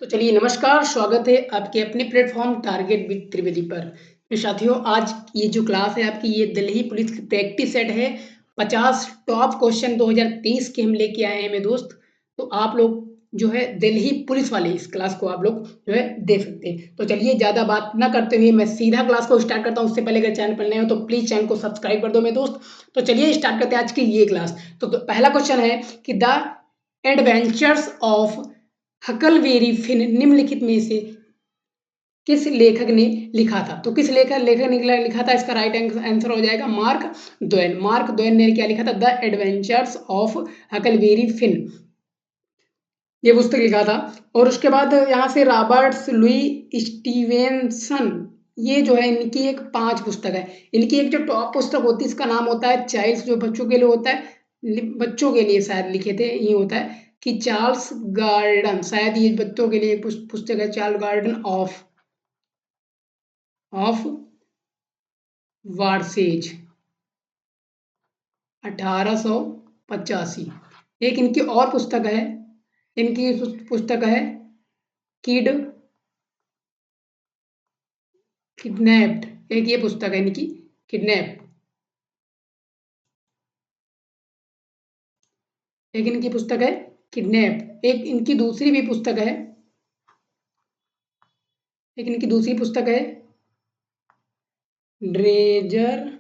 तो चलिए नमस्कार, स्वागत है आपके अपने प्लेटफॉर्म टारगेट विद त्रिवेदी पर। तो साथियों, आज ये जो क्लास है आपकी, ये दिल्ली पुलिस की प्रैक्टिस सेट है। 50 टॉप क्वेश्चन 2023 के हम लेके आए हैं मेरे दोस्त। तो आप लोग जो है दिल्ली पुलिस वाले इस क्लास को आप लोग जो है देख सकते हैं। तो चलिए ज़्यादा बात ना करते हुए मैं सीधा क्लास को स्टार्ट करता हूँ। उससे पहले अगर चैनल पर नए हो तो प्लीज़ चैनल को सब्सक्राइब कर दो मेरे दोस्त। तो चलिए स्टार्ट करते हैं आज की ये क्लास। तो पहला क्वेश्चन है कि the adventures of Huckleberry Finn निम्नलिखित में से किस लेखक ने लिखा था? तो किस लेखक ने लिखा था? इसका राइट आंसर हो जाएगा मार्क ट्वेन। मार्क ट्वेन ने क्या लिखा था? The adventures of Huckleberry Finn, ये पुस्तक लिखा था। और उसके बाद यहाँ से रॉबर्ट्स लुई स्टीवेंसन, ये जो है इनकी एक 5 पुस्तक है। इनकी एक जो टॉप पुस्तक होती है इसका नाम होता है चाइल्ड्स, जो बच्चों के लिए होता है, बच्चों के लिए शायद लिखे थे, ये होता है कि चार्ल्स गार्डन, शायद ये बच्चों के लिए पुस्तक है, चार्ल्स गार्डन ऑफ वारसेज 1885। एक इनकी और पुस्तक है, इनकी पुस्तक है किड किडनैप्ड। एक ये पुस्तक है इनकी किडनैप। एक इनकी पुस्तक है किडनैप। एक इनकी दूसरी भी पुस्तक है, एक इनकी दूसरी पुस्तक है ड्रेजर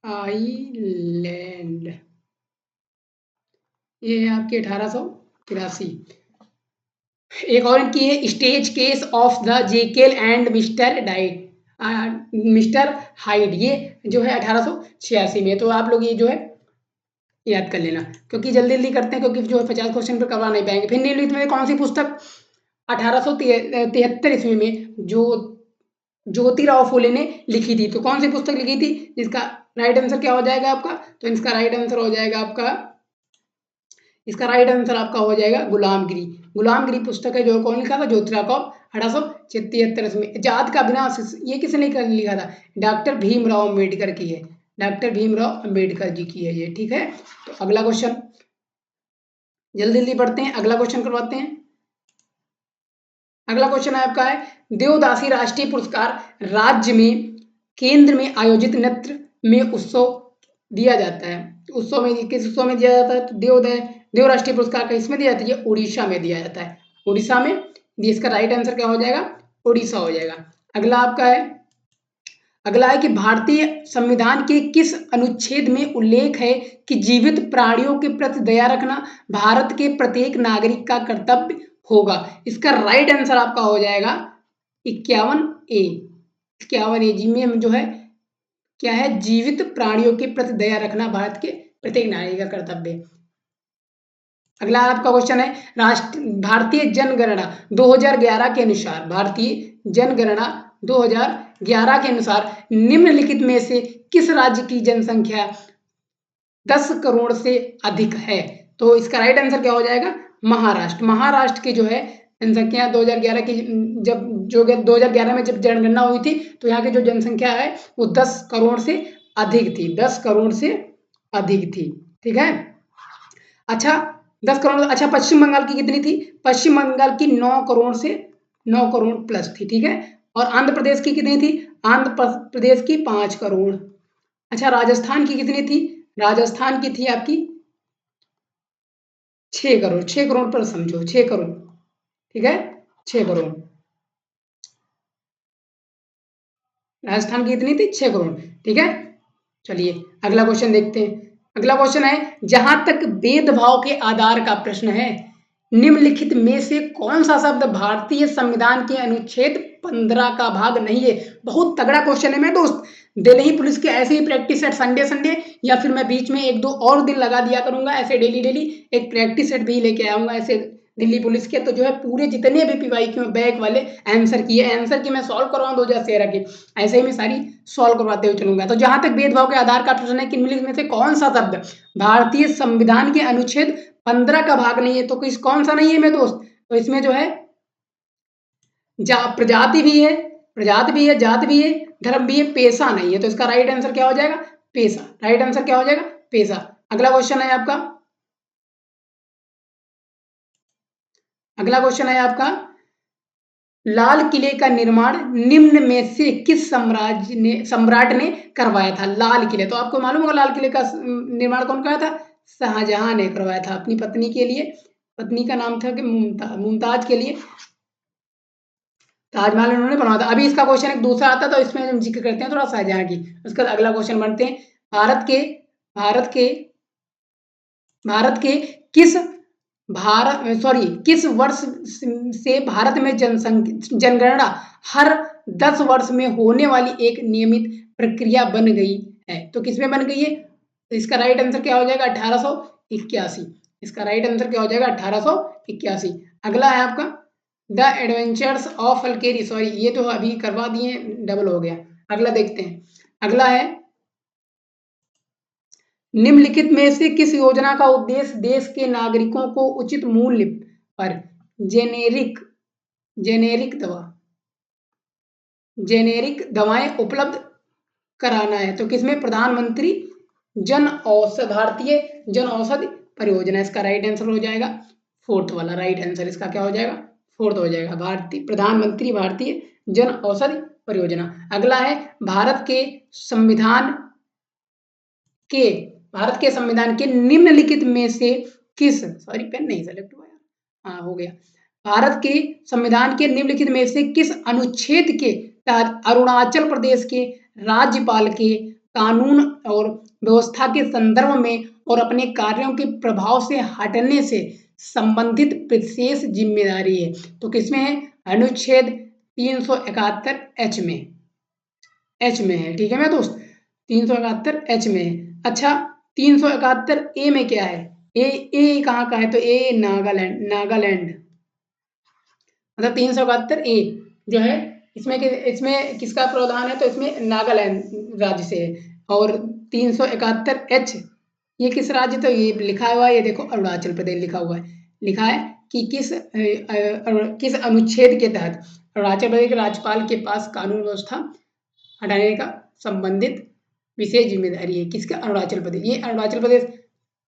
आइलैंड, ये है आपकी 1883। एक और इनकी है stage case of the Jekyll and mister Hyde, ये जो है 1886 में। तो आप लोग ये जो है याद कर लेना, क्योंकि जल्दी जल्दी करते हैं, क्योंकि जो है 50 क्वेश्चन पर करवा नहीं पाएंगे। फिर निम्नलिखित में कौन सी पुस्तक 1873 ईस्वी में जो ज्योतिराव फुले ने लिखी थी? तो कौन सी पुस्तक लिखी थी? जिसका राइट आंसर क्या हो जाएगा आपका? तो इसका राइट आंसर हो जाएगा आपका, इसका राइट आंसर आपका हो जाएगा गुलामगिरी। गुलामगिरी पुस्तक है, जो कौन लिखा था? ज्योतिराव को 1873 में। जात का विनाश, ये किसने लिखा था? डॉक्टर भीमराव अम्बेडकर की है, डॉक्टर भीमराव अम्बेडकर जी की है ये, ठीक है। तो अगला क्वेश्चन जल्दी जल्दी पढ़ते हैं, अगला क्वेश्चन करवाते हैं। अगला क्वेश्चन है आपका है देवदासी राष्ट्रीय पुरस्कार राज्य में केंद्र में आयोजित नृत्य में उत्सव दिया जाता है। उत्सव में किस उत्सव में दिया जाता है? तो देव राष्ट्रीय पुरस्कार का इसमें दिया जाता है, ये उड़ीसा में दिया जाता है। उड़ीसा में, इसका राइट आंसर क्या हो जाएगा? उड़ीसा हो जाएगा। अगला आपका है, अगला है कि भारतीय संविधान के किस अनुच्छेद में उल्लेख है कि जीवित प्राणियों के प्रति दया रखना भारत के प्रत्येक नागरिक का कर्तव्य होगा? इसका राइट आंसर आपका हो जाएगा 51A। 51A जी में जो है क्या है? जीवित प्राणियों के प्रति दया रखना भारत के प्रत्येक नागरिक का कर्तव्य है। अगला आपका क्वेश्चन है भारतीय जनगणना 2011 के अनुसार, भारतीय जनगणना 2011 के अनुसार निम्नलिखित में से किस राज्य की जनसंख्या 10 करोड़ से अधिक है? तो इसका राइट आंसर क्या हो जाएगा? महाराष्ट्र। महाराष्ट्र की जो है जनसंख्या 2011 की, जब जो 2011 में जब जनगणना हुई थी, तो यहाँ की जो जनसंख्या है वो 10 करोड़ से अधिक थी, 10 करोड़ से अधिक थी, ठीक है। अच्छा 10 करोड़, अच्छा पश्चिम बंगाल की कितनी थी? पश्चिम बंगाल की 9 करोड़ से 9 करोड़ प्लस थी, ठीक है। और आंध्र प्रदेश की कितनी थी? आंध्र प्रदेश की 5 करोड़। अच्छा राजस्थान की कितनी थी? राजस्थान की थी आपकी 6 करोड़, 6 करोड़ पर समझो, 6 करोड़, ठीक है, 6 करोड़। राजस्थान की कितनी थी? 6 करोड़, ठीक है। चलिए अगला क्वेश्चन देखते हैं। अगला क्वेश्चन है जहां तक भेदभाव के आधार का प्रश्न है, निम्नलिखित में से कौन सा शब्द भारतीय संविधान के अनुच्छेद 15 का भाग नहीं है? बहुत तगड़ा क्वेश्चन है मेरे दोस्त। दिल्ली पुलिस के ऐसे ही प्रैक्टिस सेट संडे संडे, या फिर मैं बीच में 1-2 और दिन लगा दिया करूंगा, ऐसे डेली डेली एक प्रैक्टिस सेट भी लेके आऊंगा ऐसे दिल्ली पुलिस के। तो जो है पूरे जितने भी पीवाई क्यू बैक वाले आंसर की मैं सॉल्व करवाऊँ 2013 के, ऐसे ही मैं सारी सॉल्व करवाते हुए चलूंगा। तो जहां तक भेदभाव के आधार का प्रश्न है कि निम्नलिखित में से कौन सा शब्द भारतीय संविधान के अनुच्छेद 15 का भाग नहीं है? तो किस कौन सा नहीं है मेरे दोस्त? तो इसमें जो है प्रजाति भी है, प्रजाति भी है, जात भी है, धर्म भी है, पेशा नहीं है। तो इसका राइट आंसर क्या हो जाएगा? पेशा। राइट आंसर क्या हो जाएगा? पेशा। अगला क्वेश्चन है आपका, अगला क्वेश्चन है आपका, लाल किले का निर्माण निम्न में से किस सम्राट ने करवाया था? लाल किले, तो आपको मालूम होगा लाल किले का निर्माण कौन कराया था? शाहजहां ने करवाया था अपनी पत्नी के लिए। पत्नी का नाम था कि मुमताज के लिए ताजमहल उन्होंने बनवाया था। अभी इसका क्वेश्चन एक दूसरा आता है, तो इसमें हम जिक्र करते हैं थोड़ा शाहजहां की। उसका अगला क्वेश्चन बनते हैं, भारत के भारत के भारत के किस किस वर्ष से भारत में जनगणना हर 10 वर्ष में होने वाली एक नियमित प्रक्रिया बन गई है? तो किसमें बन गई है? तो इसका राइट आंसर क्या हो जाएगा? 1881। इसका राइट आंसर क्या हो जाएगा? 1881। अगला है आपका, द एडवेंचर्स ऑफ अल्केरी, सॉरी ये तो अभी करवा दिए, डबल हो गया। अगला देखते हैं, अगला है, निम्नलिखित में से किस योजना का उद्देश्य देश के नागरिकों को उचित मूल्य पर जेनेरिक जेनेरिक दवा जेनेरिक दवाएं उपलब्ध कराना है? तो किसमें? प्रधानमंत्री भारतीय जन औषधि परियोजना। इसका राइट आंसर हो जाएगा फोर्थ वाला, राइट आंसर इसका क्या हो जाएगा? फोर्थ हो जाएगा, प्रधानमंत्री भारतीय जन औषधि परियोजना। अगला है, के भारत के संविधान के निम्नलिखित में से किस, सॉरी पेन नहीं सेलेक्ट हुआ, हाँ हो गया, भारत के संविधान के निम्नलिखित में से किस अनुच्छेद के तहत अरुणाचल प्रदेश के राज्यपाल के कानून और व्यवस्था के संदर्भ में और अपने कार्यों के प्रभाव से हटने से संबंधित विशेष जिम्मेदारी है? तो किसमें है? अनुच्छेद 371 एच में है, ठीक है मेरे दोस्त, 371 एच में है। अच्छा, 371 ए में क्या है? ए कहाँ का है? तो ए नागालैंड, मतलब 371 ए जो है, इसमें किसका प्रावधान है? तो इसमें नागालैंड राज्य से है। और 371 एच ये किस राज्य, तो ये लिखा हुआ है, ये देखो अरुणाचल प्रदेश लिखा हुआ है, लिखा है कि किस अनुच्छेद के तहत अरुणाचल प्रदेश के राज्यपाल के पास कानून व्यवस्था हटाने का संबंधित विशेष जिम्मेदारी है। किसका? अरुणाचल प्रदेश, ये अरुणाचल प्रदेश।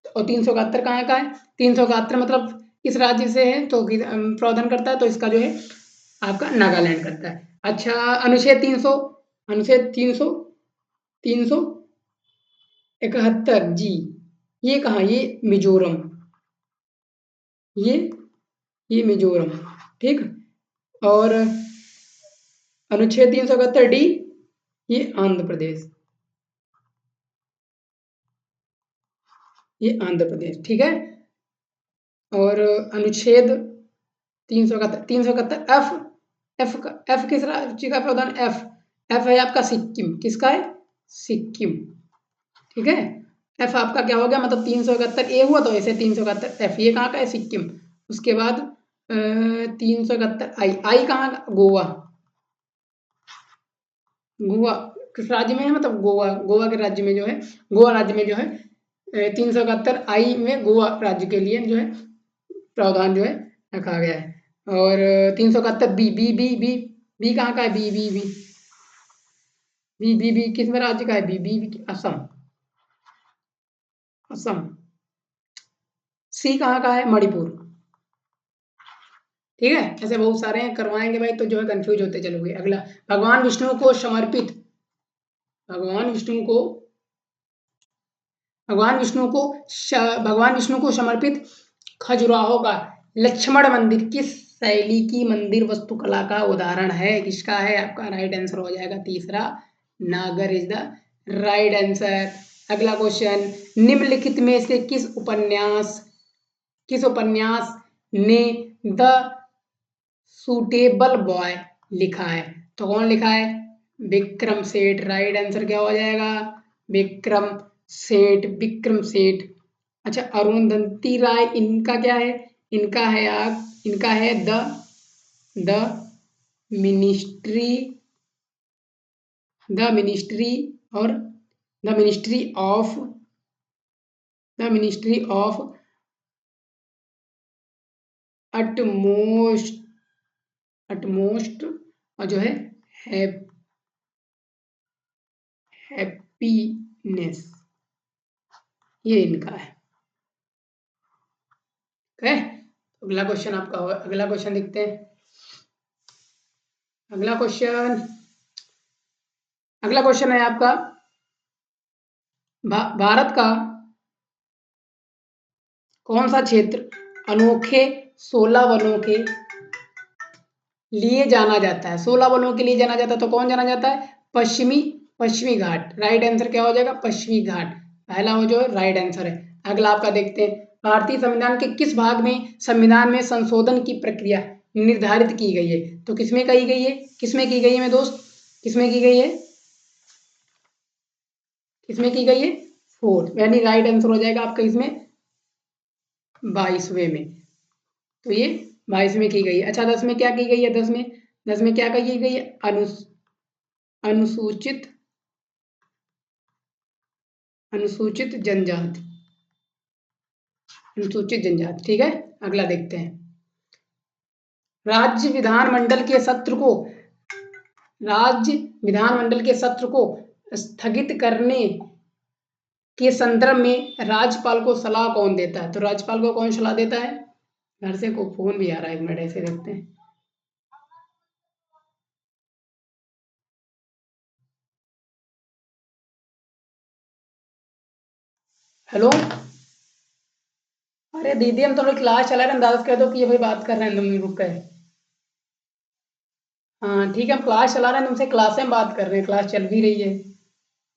और 371 कहाँ का है? 371 मतलब किस राज्य से है? तो प्रावधान करता है, तो इसका जो है आपका नागालैंड करता है। अच्छा, अनुच्छेद 371 जी, ये कहाँ? ये मिजोरम, ये मिजोरम, ठीक। और अनुच्छेद 371 डी, ये आंध्र प्रदेश, ये आंध्र प्रदेश, ठीक है। और अनुच्छेद 371 एफ किस राज्य का प्रावधान? एफ है आपका सिक्किम, किसका है? सिक्किम, ठीक है। एफ आपका क्या हो गया? मतलब 371 ए हुआ, तो ऐसे 371 एफ, ये कहाँ का है? सिक्किम। उसके बाद 371 आई कहाँ का? गोवा, गोवा किस राज्य में है? मतलब गोवा के राज्य में जो है, गोवा राज्य में जो है 371 आई में गोवा राज्य के लिए जो है प्रावधान जो है रखा गया है। और 371 B B B B B कहाँ का है? B B B B B B किस में राज्य का है? B B B Assam, Assam. C कहाँ का है? मणिपुर, ठीक है। ऐसे बहुत सारे हैं, करवाएंगे भाई तो जो है कंफ्यूज होते चलोगे। अगला, भगवान विष्णु को समर्पित भगवान विष्णु को भगवान विष्णु को समर्पित खजुराहो का लक्ष्मण मंदिर किस शैली की मंदिर वास्तुकला का उदाहरण है? किसका है? आपका राइट आंसर हो जाएगा तीसरा, नागर इज द राइट आंसर। अगला क्वेश्चन, निम्नलिखित में से किस उपन्यास ने द सूटेबल बॉय लिखा है? तो कौन लिखा है? विक्रम सेठ, राइट आंसर क्या हो जाएगा? विक्रम विक्रम सेठ। अच्छा, अरुंधति राय, इनका क्या है? इनका है द मिनिस्ट्री द मिनिस्ट्री और द मिनिस्ट्री ऑफ अटमोस्ट और जो है हैप्पीनेस, ये इनका है, ओके। अगला क्वेश्चन आपका अगला क्वेश्चन देखते हैं। अगला क्वेश्चन है आपका भारत का कौन सा क्षेत्र अनोखे 16 वनों के लिए जाना जाता है? 16 वनों के लिए जाना जाता है, तो कौन जाना जाता है? पश्चिमी पश्चिमी घाट। राइट आंसर क्या हो जाएगा? पश्चिमी घाट। पहला वो जो है राइट आंसर है। अगला आपका देखते हैं, भारतीय संविधान के किस भाग में संविधान में संशोधन की प्रक्रिया निर्धारित की गई है? तो किसमें की गई है? किसमें की गई है मेरे दोस्त? किसमें की गई है? किसमें की गई है? 4th, यानी राइट आंसर हो जाएगा आपका इसमें 22वें में। तो ये 22वें की गई है। अच्छा, 10 में क्या की गई है? 10 में क्या की गई है? अनुसूचित अनुसूचित जनजाति। अनुसूचित जनजाति, ठीक है। अगला देखते हैं, राज्य विधानमंडल के सत्र को राज्य विधानमंडल के सत्र को स्थगित करने के संदर्भ में राज्यपाल को सलाह कौन देता है? तो राज्यपाल को कौन सलाह देता है? घर से को फोन भी आ रहा है, एक मिनट ऐसे देखते हैं। हेलो, अरे दीदी हम थोड़ी क्लास चला रहे हैं, अंदाज कर दो कि ये भाई बात कर रहे हैं, 2 मिनट रुक गए। हाँ ठीक है, हम क्लास चला रहे हैं, तुमसे क्लास में बात कर रहे हैं, क्लास चल भी रही है।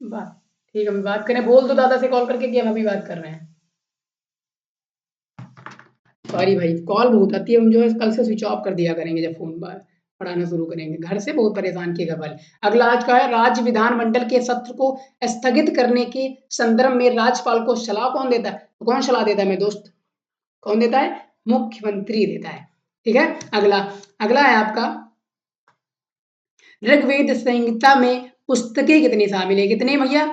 बात ठीक है, हम बात करें, बोल दो दादा से कॉल करके कि हम अभी बात कर रहे हैं। सॉरी भाई, कॉल बहुत आती है, हम जो है कल से स्विच ऑफ कर दिया करेंगे जब फोन पढ़ाना शुरू करेंगे। घर से बहुत परेशान किएगा भाई। अगला आज का है, राज्य विधानमंडल के सत्र को स्थगित करने के संदर्भ में राज्यपाल को सलाह कौन देता है? तो कौन सलाह देता है मेरे दोस्त? कौन देता है? मुख्यमंत्री देता है। ठीक है। अगला अगला है आपका, ऋग्वेद संहिता में पुस्तकें कितनी शामिल है? कितने भैया?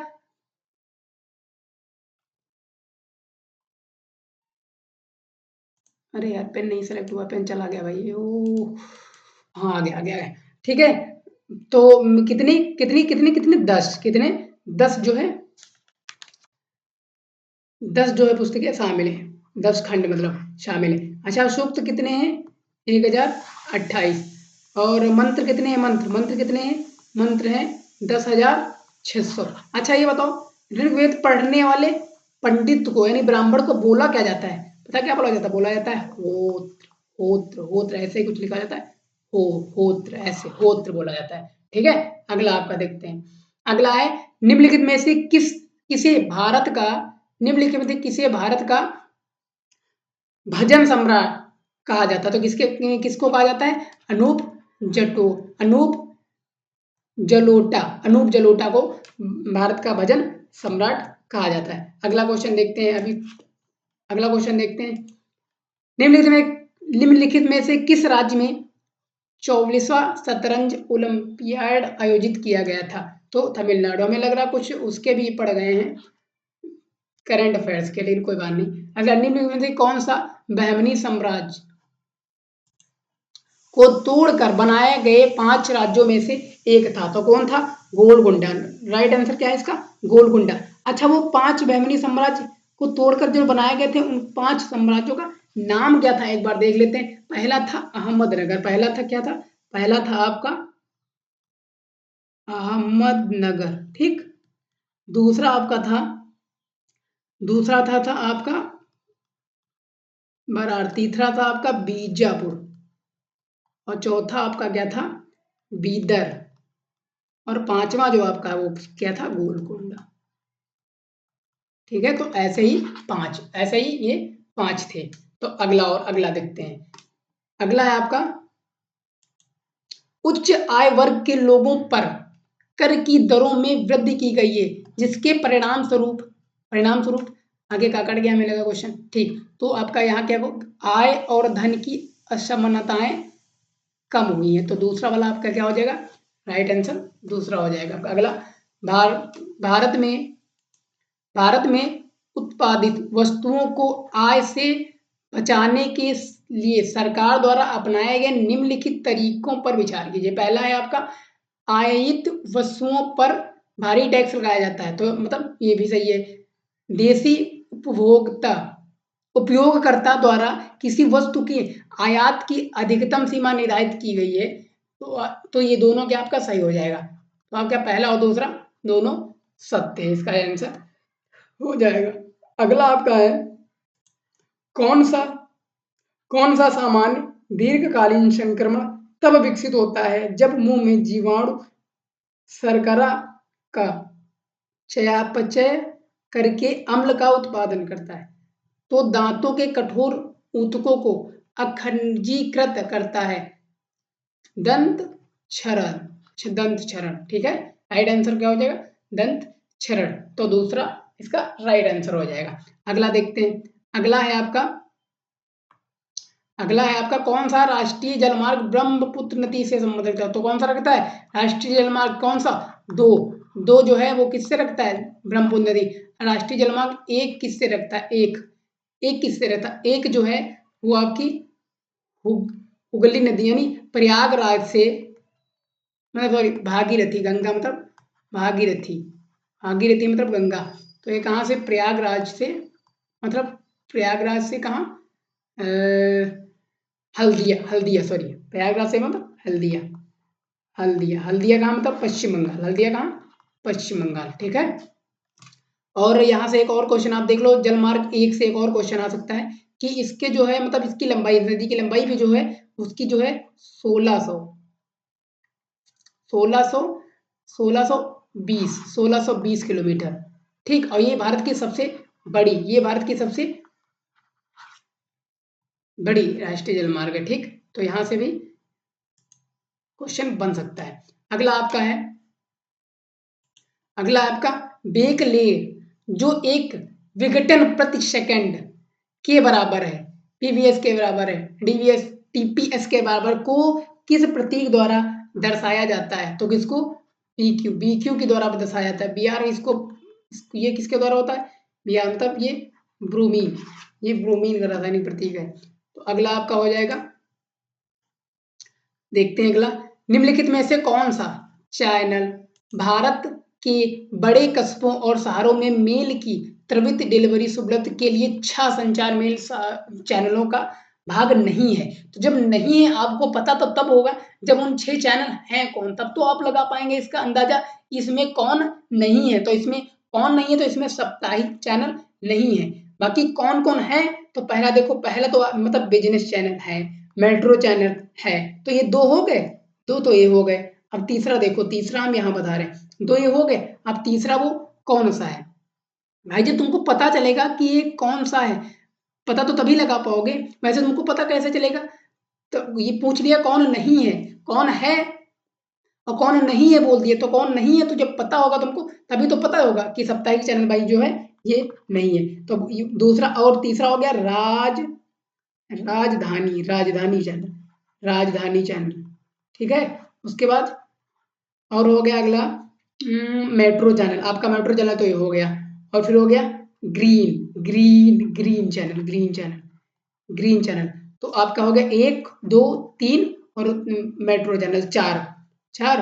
अरे यार पेन नहीं सेलेक्ट हुआ, पेन चला गया भाई। ओ हाँ, आ गया आ गया आ गया। ठीक है, तो कितनी कितनी कितनी कितनी 10 कितने 10 जो है 10 जो है पुस्तकें शामिल है, 10 खंड मतलब शामिल है। अच्छा, सूक्त कितने हैं? 1028। और मंत्र कितने हैं? मंत्र कितने हैं? मंत्र हैं 10,600। अच्छा ये बताओ, ऋग्वेद पढ़ने वाले पंडित को यानी ब्राह्मण को बोला क्या जाता है? पता क्या बोला जाता है? बोला जाता है होत्र। होत्र ऐसे ही कुछ लिखा जाता है, होत्र, ऐसे होत्र बोला जाता है। ठीक है। अगला आपका देखते हैं। अगला है, निम्नलिखित में से किसे भारत का निम्नलिखित में से किसे भारत का भजन सम्राट कहा जाता है? तो किसको कहा जाता है? अनूप जटो अनूप अनूप जलोटा को भारत का भजन सम्राट कहा जाता है। अगला क्वेश्चन देखते हैं अभी। अगला क्वेश्चन देखते हैं, निम्नलिखित में से किस राज्य में 24वां शतरंज ओलंपियाड आयोजित किया गया था? तो तमिलनाडु। हमें लग रहा कुछ उसके भी पड़ गए हैं करंट अफेयर्स के लिए, कोई बात नहीं। अगला, निम्नलिखित में से कौन सा बहमनी साम्राज्य को तोड़कर बनाए गए 5 राज्यों में से एक था? तो कौन था? गोलकुंडा। राइट आंसर क्या है इसका? गोलकुंडा। अच्छा, वो 5 बहमनी साम्राज्य को तोड़कर जो बनाए गए थे, उन 5 साम्राज्यों का नाम क्या था? एक बार देख लेते हैं। पहला था अहमदनगर। पहला था क्या था? पहला था आपका अहमदनगर, ठीक। दूसरा आपका था था आपका बरार। तीसरा था आपका बीजापुर। और चौथा आपका क्या था? बीदर। और पांचवा जो आपका है वो क्या था? गोलकोंडा। ठीक है, तो ऐसे ही 5, ऐसे ही ये 5 थे। तो अगला देखते हैं। अगला है आपका, उच्च आय वर्ग के लोगों पर कर की दरों में वृद्धि की गई है, जिसके परिणाम स्वरूप आगे का कट गया मिलेगा क्वेश्चन, ठीक। तो आपका यहाँ क्या आय और धन की असमानताएं कम हुई है, तो दूसरा वाला आपका क्या हो जाएगा? राइट आंसर दूसरा हो जाएगा। अगला, भार, भारत में भारत में उत्पादित वस्तुओं को आय से बचाने के लिए सरकार द्वारा अपनाए गए निम्नलिखित तरीकों पर विचार कीजिए। पहला है आपका, आयातित वस्तुओं पर भारी टैक्स लगाया जाता है, तो मतलब ये भी सही है। देसी उपभोक्ता उपयोगकर्ता द्वारा किसी वस्तु की आयात की अधिकतम सीमा निर्धारित की गई है, तो ये दोनों क्या आपका सही हो जाएगा। तो आपका पहला और दूसरा दोनों सत्य है, इसका आंसर हो जाएगा। अगला आपका है कौन सा कौन सा सामान्य दीर्घकालीन संक्रमण तब विकसित होता है जब मुंह में जीवाणु शर्करा का चयापचय करके अम्ल का उत्पादन करता है, तो दांतों के कठोर ऊतकों को अखंडीकृत करता है। दंत क्षरण, दंत क्षरण, ठीक है। राइट आंसर क्या हो जाएगा? दंत क्षरण। तो दूसरा इसका राइट आंसर हो जाएगा। अगला देखते हैं। अगला है आपका कौन सा राष्ट्रीय जलमार्ग ब्रह्मपुत्र नदी से संबंधित है? तो कौन सा रखता है राष्ट्रीय जलमार्ग? कौन सा? दो जो है वो किससे रखता है? ब्रह्मपुत्र नदी। राष्ट्रीय जलमार्ग एक किससे रखता है? एक किससे रहता है? एक जो है वो आपकी हुगली नदी यानी प्रयागराज से, मतलब सॉरी भागीरथी, गंगा मतलब भागीरथी, भागीरथी मतलब गंगा। तो ये कहाँ से? प्रयागराज से, मतलब प्रयागराज से कहाँ? हल्दिया सॉरी, प्रयागराज से मतलब हल्दिया कहाँ? मतलब पश्चिम बंगाल। हल्दिया कहाँ? पश्चिम बंगाल, ठीक है। और यहाँ से एक और क्वेश्चन आप देख लो, जलमार्ग एक से एक और क्वेश्चन आ सकता है कि इसके जो है मतलब इसकी लंबाई, नदी की लंबाई भी जो है उसकी जो है 1600 1600 1620 किलोमीटर, ठीक। और ये भारत की सबसे बड़ी राष्ट्रीय जलमार्ग है, ठीक। तो यहाँ से भी क्वेश्चन बन सकता है। अगला आपका बेकलेर जो एक विघटन प्रति सेकंड के बराबर है, पीवीएस के बराबर है, डीवीएस टीपीएस के बराबर को किस प्रतीक द्वारा दर्शाया जाता है? तो किसको? बीक्यू के द्वारा दर्शाया जाता है। बीआर ये किसके द्वारा होता है? बीआर मतलब ये ब्रोमीन का रासायनिक प्रतीक है। तो अगला आपका हो जाएगा, देखते हैं अगला। निम्नलिखित में से कौन सा चैनल भारत के बड़े कस्बों और शहरों में मेल की त्वरित डिलीवरी सुविधा के लिए 6 संचार मेल चैनलों का भाग नहीं है? तो जब नहीं है आपको पता तो तब होगा जब उन 6 चैनल हैं कौन, तब तो आप लगा पाएंगे इसका अंदाजा इसमें कौन नहीं है। तो इसमें कौन नहीं है? तो इसमें साप्ताहिक चैनल नहीं है। बाकी कौन कौन है? तो पहला देखो, पहला तो मतलब बिजनेस चैनल है, मेट्रो चैनल है, तो ये 2 हो गए, 2 तो ये हो गए। अब तीसरा देखो, तीसरा हम यहाँ बता रहे हैं, 2 ये हो गए। अब तीसरा वो कौन सा है? भाई जी तुमको पता चलेगा कि ये कौन सा है, पता तो तभी लगा पाओगे, वैसे तुमको पता कैसे चलेगा? तो ये पूछ लिया कौन नहीं है, कौन है और कौन नहीं है बोल दिए, तो कौन नहीं है तो जब पता होगा तुमको तभी तो पता होगा कि साप्ताहिक चैनल भाई जो है ये नहीं है। तो दूसरा और तीसरा हो गया राजधानी चैनल, ठीक है। उसके बाद और हो गया अगला मेट्रो चैनल, आपका मेट्रो चैनल तो ये हो गया। और फिर हो गया ग्रीन चैनल। तो आपका हो गया 1 2 3 और मेट्रो चैनल 4 4।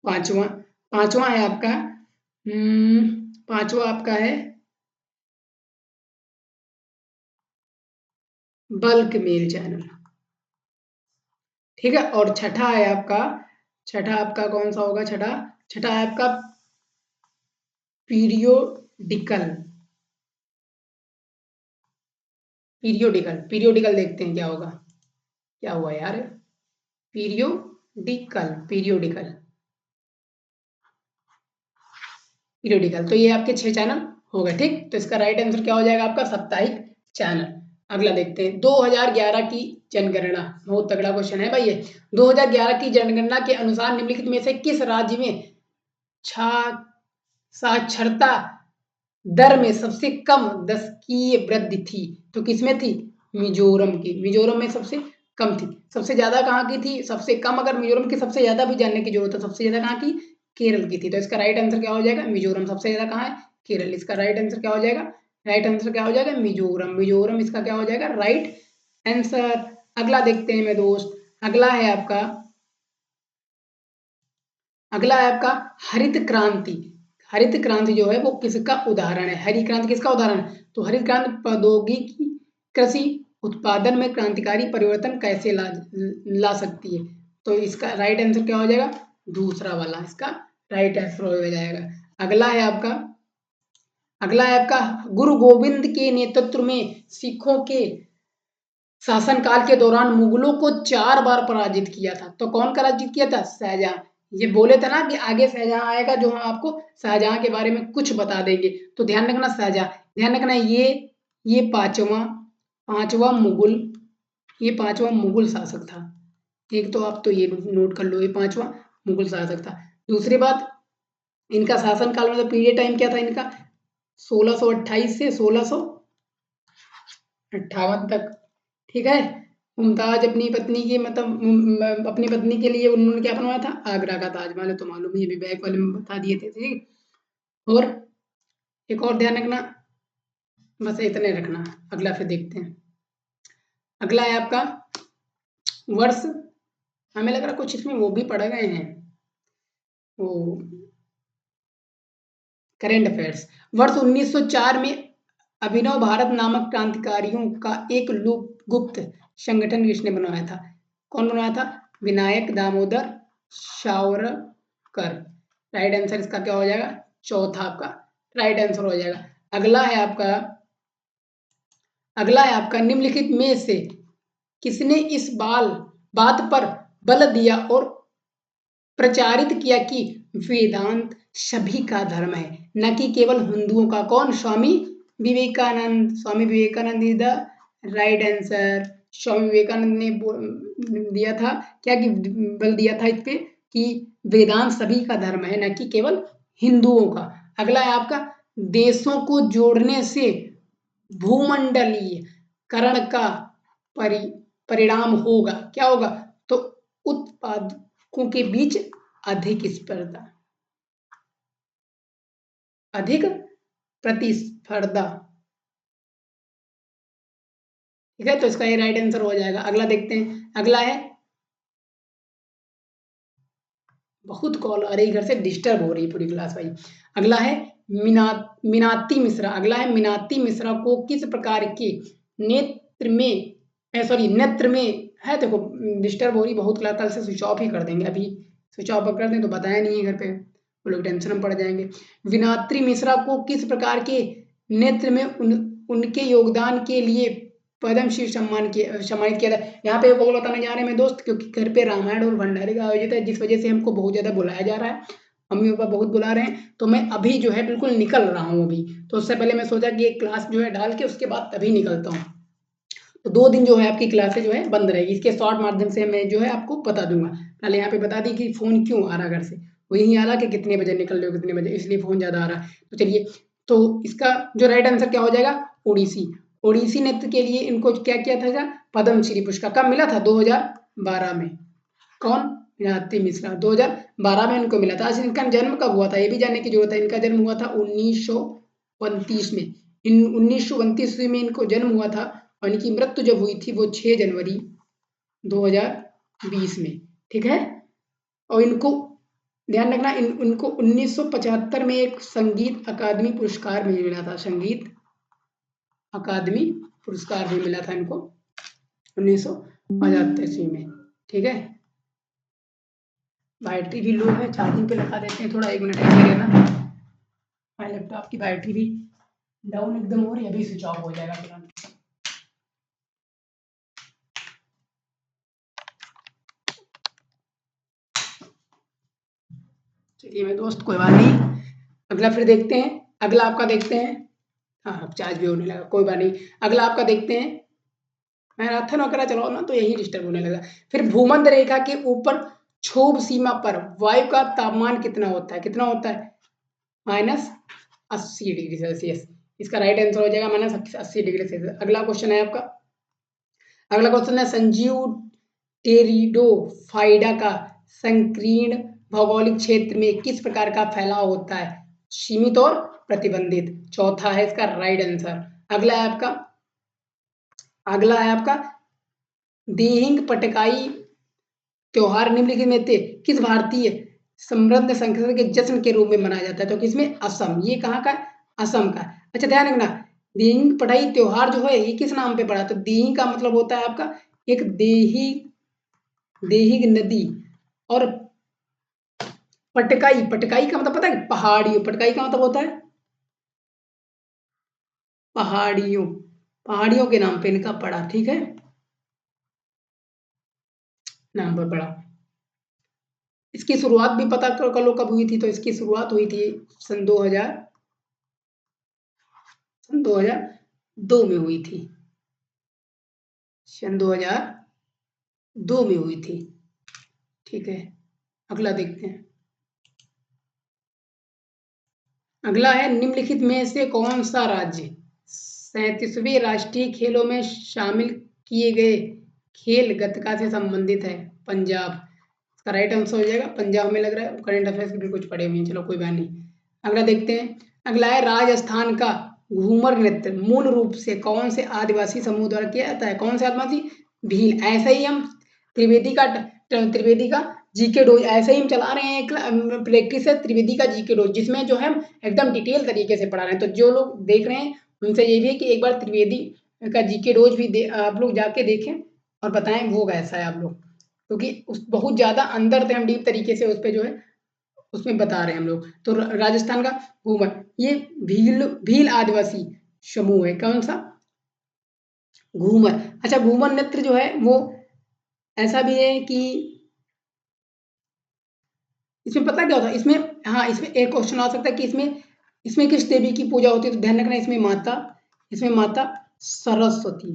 पांचवा पांचवा है आपका पांचवा आपका है बल्क मेल चैनल, ठीक है। और छठा आपका कौन सा होगा? छठा है आपका पीरियोडिकल पीरियोडिकल देखते हैं क्या होगा, क्या हुआ यार? पीरियोडिकल तो ये आपके 6 चैनल हो गए, ठीक। तो इसका राइट आंसर क्या हो जाएगा? आपका साप्ताहिक चैनल। अगला देखते हैं 2011 की जनगणना, बहुत तगड़ा क्वेश्चन है भाई ये। 2011 की जनगणना के अनुसार निम्नलिखित में से किस राज्य में साक्षरता दर में सबसे कम दशकीय वृद्धि थी? तो किसमें थी? मिजोरम में सबसे कम थी। सबसे ज्यादा कहाँ की थी? सबसे कम अगर मिजोरम की सबसे ज्यादा भी जानने की जरूरत है, सबसे ज्यादा कहाँ की? केरल की थी। तो इसका राइट आंसर क्या हो जाएगा? मिजोरम। सबसे ज्यादा कहाँ है? केरल। इसका राइट आंसर क्या हो जाएगा? मिजोरम इसका क्या हो जाएगा? Right answer. अगला देखते हैं मेरे दोस्त। अगला है आपका हरित क्रांति। हरित क्रांति जो है वो किसका उदाहरण है? हरित क्रांति किसका उदाहरण है? तो हरित क्रांति प्रौद्योगिकी कृषि उत्पादन में क्रांतिकारी परिवर्तन कैसे ला सकती है? तो इसका राइट आंसर क्या हो जाएगा? दूसरा वाला इसका राइट आंसर हो जाएगा। अगला है आपका गुरु गोविंद के नेतृत्व में सिखों के शासनकाल के दौरान मुगलों को 4 बार पराजित किया था। तो कौन पराजित किया था? शाहजहां। ये बोले थे ना कि आगे शाहजहां आएगा जो हम आपको शाहजहां के बारे में कुछ बता देंगे। तो ध्यान रखना शाहजहां, ध्यान रखना ये पांचवा मुगल शासक था। एक तो आप तो ये नोट कर लो, ये पांचवा मुगल शासक था। दूसरी बात, इनका शासनकाल मतलब पीरियड टाइम क्या था इनका? 1628 से 1658 तक। ठीक है। मुमताज अपनी पत्नी की मतलब अपनी पत्नी के लिए उन्होंने क्या बनवाया था? आगरा का ताजमहल। तो मालूम है, ये भी बैक वाले में बता दिए थे। ठीक। और एक और ध्यान रखना, बस इतने रखना। अगला फिर देखते हैं। अगला है आपका वर्ष, हमें लग रहा कुछ इसमें वो भी पढ़ गए हैं, वो करेंट अफेयर्स। वर्ष 1904 में अभिनव भारत नामक क्रांतिकारियों का एक गुप्त संगठन किसने बनवाया था? कौन बनवाया था? विनायक दामोदर सावरकर। राइट आंसर इसका क्या हो जाएगा? चौथा आपका राइट आंसर हो जाएगा। अगला है आपका निम्नलिखित में से किसने इस बात पर बल दिया और प्रचारित किया कि वेदांत सभी का धर्म है, न कि केवल हिंदुओं का? कौन? Swami Vivekananda. Swami Vivekananda is the right answer. Swami Vivekananda ने दिया था क्या, कि बल दिया था इस पे कि वेदांत सभी का धर्म है, न कि केवल हिंदुओं का। अगला है आपका देशों को जोड़ने से भूमंडलीय करण का परिणाम होगा। क्या होगा? तो उत्पादकों के बीच अधिक स्पर्धा, अधिक प्रतिस्पर्धा। ठीक है, तो इसका ये राइट आंसर हो जाएगा। अगला देखते हैं। अगला है, बहुत कॉल आ रही घर से, डिस्टर्ब हो रही पूरी क्लास भाई। अगला है मीनाती मिश्रा। अगला है मीनाती मिश्रा को किस प्रकार के नेत्र में नेत्र में है, देखो डिस्टर्ब हो रही बहुत क्लास, कल से स्विच ऑफ ही कर देंगे। अभी स्विच ऑफ कर दें तो बताया नहीं है घर पे, वो लोग टेंशन में पड़ जाएंगे। विनात्री मिश्रा को किस प्रकार के नेत्र में उनके योगदान के लिए पद्मश्री सम्मानित किया था? यहाँ पे वो बताने जा रहे हैं मेरे दोस्त, क्योंकि घर पे रामायण और भंडारे का आयोजित है, जिस वजह से हमको बहुत ज़्यादा बुलाया जा रहा है, मम्मी पापा बहुत बुला रहे हैं, तो मैं अभी जो है बिल्कुल निकल रहा हूँ अभी। तो उससे पहले मैं सोचा कि एक क्लास जो है डाल के उसके बाद तभी निकलता हूँ। तो 2 दिन जो है आपकी क्लासेज जो है बंद रहेगी। इसके शॉर्ट माध्यम से मैं जो है आपको बता दूंगा। पहले यहाँ पे बता दी कि फ़ोन क्यों आ रहा घर से, वो यही आ रहा कि कितने बजे निकल रहे हो, कितने बजे, इसलिए फ़ोन ज़्यादा आ रहा है। तो चलिए, तो इसका जो राइट आंसर क्या हो जाएगा? ओडिसी। ओडिसी नृत्य के लिए इनको क्या किया था? पद्मश्री पुरस्कार कब मिला था? 2012 में। कौन? मीनाती मिश्रा। 2012 में इनको मिला था। अच्छा, इनका जन्म कब हुआ था ये भी जानने की जरूरत है। इनका जन्म हुआ था 1929 में। 1929 में इनको जन्म हुआ था, और इनकी मृत्यु जब हुई थी वो 6 जनवरी 2020 में। ठीक है। और इनको ध्यान रखना, इनको 1975 में एक संगीत अकादमी पुरस्कार भी मिला था। संगीत अकादमी पुरस्कार भी मिला था इनको 1975 में। ठीक है। बैटरी भी लो है, चार्जिंग पे लगा देते हैं थोड़ा, 1 मिनट ऐसे रहना। हमारे लैपटॉप की बैटरी भी डाउन एकदम हो रही है, अभी स्विच ऑफ हो जाएगा तुरंत। चलिए मेरे दोस्त, कोई बात नहीं। अगला फिर देखते हैं। अगला आपका देखते हैं। हाँ, चार्ज भी होने लगा, कोई बात नहीं। अगला आपका देखते हैं। मैं राथन वगैरह चलाओ ना तो यही डिस्टर्ब होने लगा। फिर भूमध्य रेखा के ऊपर क्षोभ सीमा पर वायु का तापमान कितना होता है? कितना होता है? -80 डिग्री सेल्सियस। इसका राइट आंसर हो जाएगा -80 डिग्री सेल्सियस। अगला क्वेश्चन है आपका। अगला क्वेश्चन है संजीव टेरिडोफाइडा का संकीर्ण भौगोलिक क्षेत्र में किस प्रकार का फैलाव होता है? सीमित और प्रतिबंधित। चौथा है इसका राइट आंसर। अगला है आपका देहिंग पटकाई त्योहार निम्नलिखित में से किस भारतीय समृद्ध संस्कृति के जश्न के रूप में मनाया जाता है। तो किसमें? असम। ये कहाँ का है? असम का। अच्छा ध्यान रखना, दिहिंग पढ़ई त्योहार जो है ये किस नाम पे पड़ा? तो दिहिंग का मतलब होता है आपका एक देहिग नदी, और पटकाई, पटकाई का मतलब पता है? पहाड़ियों, पटकाई का मतलब होता है पहाड़ियों, पहाड़ियों के नाम पे इनका पड़ा, ठीक है, नाम पर पड़ा। इसकी शुरुआत भी पता कर लो कब हुई थी। तो इसकी शुरुआत हुई थी सन 2000, सन 2002 में हुई थी, सन 2002 में हुई थी, ठीक है। अगला देखते हैं। अगला है निम्नलिखित में से कौन सा राज्य 37वें राष्ट्रीय खेलों में शामिल किए गए खेल गतका से संबंधित है? पंजाब। इसका राइट आंसर हो जाएगा पंजाब। में लग रहा है करंट अफेयर्स भी कुछ पढ़े हुए हैं, चलो कोई बात नहीं। अगला देखते हैं। अगला है राजस्थान का घूमर नृत्य मूल रूप से कौन से आदिवासी समूह द्वारा किया जाता है? कौन से आदिवासी? भील। ऐसे ही हम त्रिवेदी का जीके डोज ऐसे ही हम चला रहे हैं, प्रैक्टिस है त्रिवेदी का जीके डोज, जिसमें जो है हम एकदम डिटेल तरीके से पढ़ा रहे हैं। तो जो लोग देख रहे हैं उनसे ये भी है कि एक बार त्रिवेदी का जीके डोज भी आप लोग जाके देखें और बताएं वो कैसा है आप लोग, क्योंकि उस बहुत ज़्यादा अंदर से हम डीप तरीके से उस पे जो है उसमें बता रहे हैं हम लोग। तो राजस्थान का घूमर, ये भील भील आदिवासी समूह है। कौन सा? घूमर। अच्छा घूमर नृत्य जो है वो ऐसा भी है कि इसमें पता क्या होता है इसमें, हाँ इसमें एक क्वेश्चन आ सकता है कि इसमें इसमें किस देवी की पूजा होती है? तो ध्यान रखना इसमें माता सरस्वती,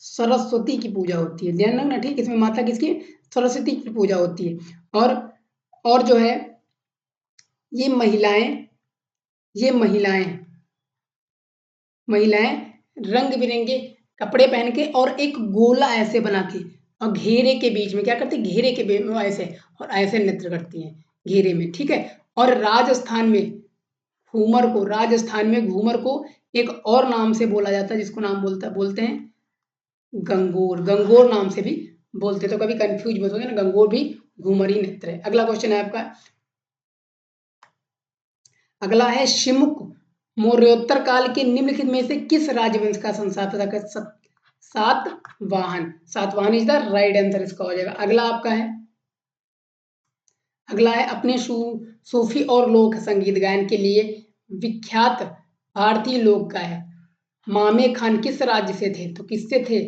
सरस्वती की पूजा होती है, ध्यान रखना, ठीक। इसमें माता किसकी? सरस्वती की पूजा होती है। और जो है ये महिलाएं ये महिलाएं महिलाएं रंग बिरंगे कपड़े पहन के और एक गोला ऐसे बना के और घेरे के बीच में क्या करती है? घेरे के बीच में ऐसे और ऐसे नृत्य करती हैं घेरे में, ठीक है। और राजस्थान में घूमर को एक और नाम से बोला जाता है, जिसको नाम बोलते हैं गंगोर, गंगोर नाम से भी बोलते हैं। तो कभी कंफ्यूज मत होगे ना, गंगोर भी घूमर ही नृत्य है। अगला क्वेश्चन है आपका, अगला है शिमुक मौर्योत्तर काल के निम्नलिखित में से किस राजवंश का संस्थापक है? Satavahana. Satavahana is the right answer इसका हो जाएगा। अगला है अपने सूफी और लोक संगीत गायन के लिए विख्यात भारतीय लोक गायक मामे खान किस राज्य से थे? तो किससे थे?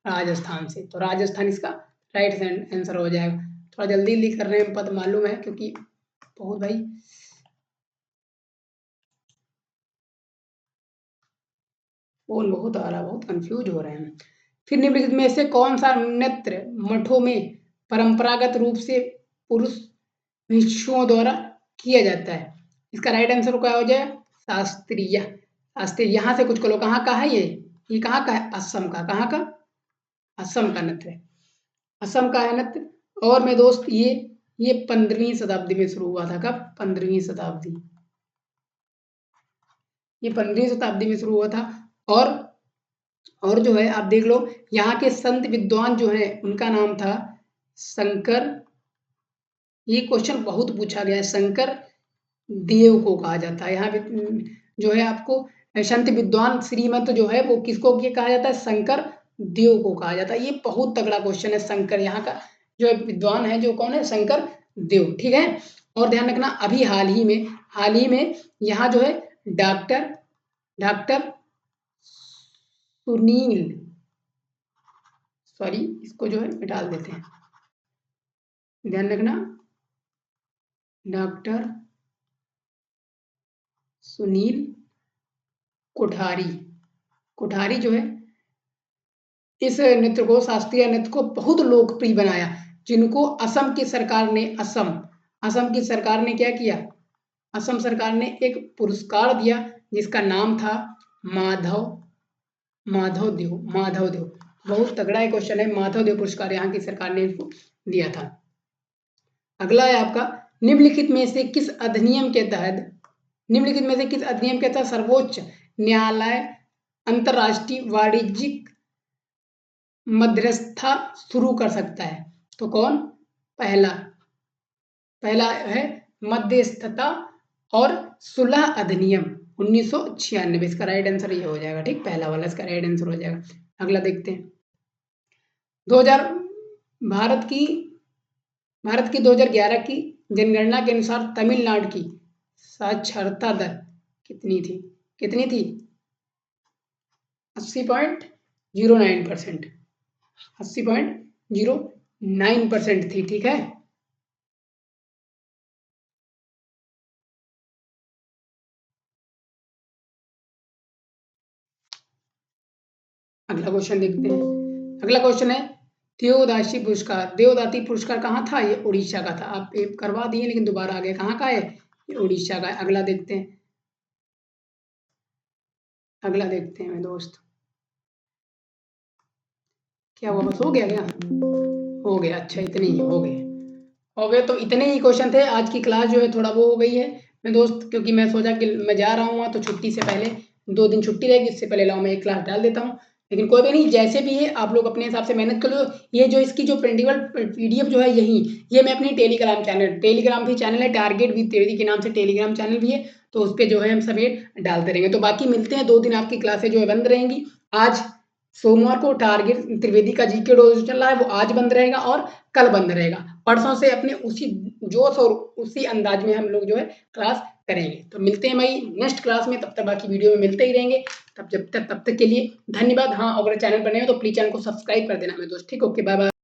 राजस्थान से। तो राजस्थान इसका राइट आंसर हो जाएगा। थोड़ा जल्दी जल्दी कर रहे हैं, पद मालूम है, क्योंकि बहुत भाई फोन बहुत आ रहा है, बहुत कंफ्यूज हो रहे हैं। फिर निम्नलिखित में से कौन सा नृत्य मठों में परंपरागत रूप से पुरुष भिक्षुओं द्वारा किया जाता है? इसका राइट आंसर क्या हो जाए? शास्त्रीय। शास्त्रीय। यहाँ से कुछ करो, कहाँ का है ये कहाँ का है? असम का। कहाँ का? असम का नृत्य है, असम का है नृत्य। और मेरे दोस्त ये 15वीं शताब्दी में शुरू हुआ था। कब? 15वीं शताब्दी, ये 15वीं शताब्दी में शुरू हुआ था। और और जो है आप देख लो, यहाँ के संत विद्वान जो है उनका नाम था शंकर। ये क्वेश्चन बहुत पूछा गया है। शंकर देव को कहा जाता है यहाँ पे, जो है आपको संत विद्वान श्रीमंत जो है वो किसको ये कहा जाता है? शंकर देव को कहा जाता है। ये बहुत तगड़ा क्वेश्चन है। शंकर यहाँ का जो है विद्वान है, जो कौन है? शंकर देव, ठीक है। और ध्यान रखना अभी हाल ही में यहाँ जो है डॉक्टर डॉक्टर सुनील, सॉरी इसको जो है मिटा देते हैं, ध्यान रखना डॉक्टर सुनील कोठारी, कोठारी जो है इस नृत्य को, शास्त्रीय नृत्य को बहुत लोकप्रिय बनाया, जिनको असम की सरकार ने क्या किया? असम सरकार ने एक पुरस्कार दिया जिसका नाम था माधव माधव देव। बहुत तगड़ा एक क्वेश्चन है। माधव देव पुरस्कार यहाँ की सरकार ने इसको दिया था। अगला है आपका, निम्नलिखित में से किस अधिनियम के तहत सर्वोच्च न्यायालय अंतर्राष्ट्रीय वाणिज्यिक मध्यस्थता शुरू कर सकता है? तो कौन? पहला पहला है मध्यस्थता और सुलह अधिनियम 1996। इसका राइट आंसर ये हो जाएगा। ठीक, पहला वाला इसका राइट आंसर हो जाएगा। अगला देखते हैं। 2000 भारत की 2011 की जनगणना के अनुसार तमिलनाडु की साक्षरता दर कितनी थी? कितनी थी? 80.09%। 80.09% थी। ठीक है, अगला क्वेश्चन देखते हैं। अगला क्वेश्चन है देवदासी पुरस्कार। देवदासी पुरस्कार कहाँ था? ये उड़ीसा का था। आप ये करवा दिए लेकिन दोबारा आ गया। कहाँ का है? ये उड़ीसा का है। अगला देखते हैं। अगला देखते हैं मेरे दोस्त। क्या हुआ? बस हो गया क्या? हो गया। अच्छा, इतने ही हो गए। हो गए तो इतने ही क्वेश्चन थे। आज की क्लास जो है थोड़ा वो हो गई है मेरे दोस्त, क्योंकि मैं सोचा कि मैं जा रहा हूँ तो छुट्टी से पहले 2 दिन छुट्टी रहेगी, इससे पहले लाओ मैं एक क्लास डाल देता हूँ। लेकिन कोई भी नहीं, जैसे भी है आप लोग अपने हिसाब से मेहनत कर लो। ये जो इसकी जो प्रिंटेबल पीडीएफ जो है यही, ये मैं अपनी टेलीग्राम भी चैनल है, टारगेट विद त्रिवेदी के नाम से टेलीग्राम चैनल भी है, तो उस पे जो है हम सब ये डालते रहेंगे। तो बाकी मिलते हैं 2 दिन, आपकी क्लासें जो है बंद रहेंगी। आज सोमवार को टारगेट त्रिवेदी का जीके डोज चल रहा है, वो आज बंद रहेगा और कल बंद रहेगा। परसों से अपने उसी जोश और उसी अंदाज में हम लोग जो है क्लास करेंगे। तो मिलते हैं भाई नेक्स्ट क्लास में। तब तक बाकी वीडियो में मिलते ही रहेंगे। तब तक के लिए धन्यवाद। हाँ, अगर चैनल पर नए हो तो प्लीज चैनल को सब्सक्राइब कर देना मेरे दोस्त। ठीक, ओके, बाय बाय।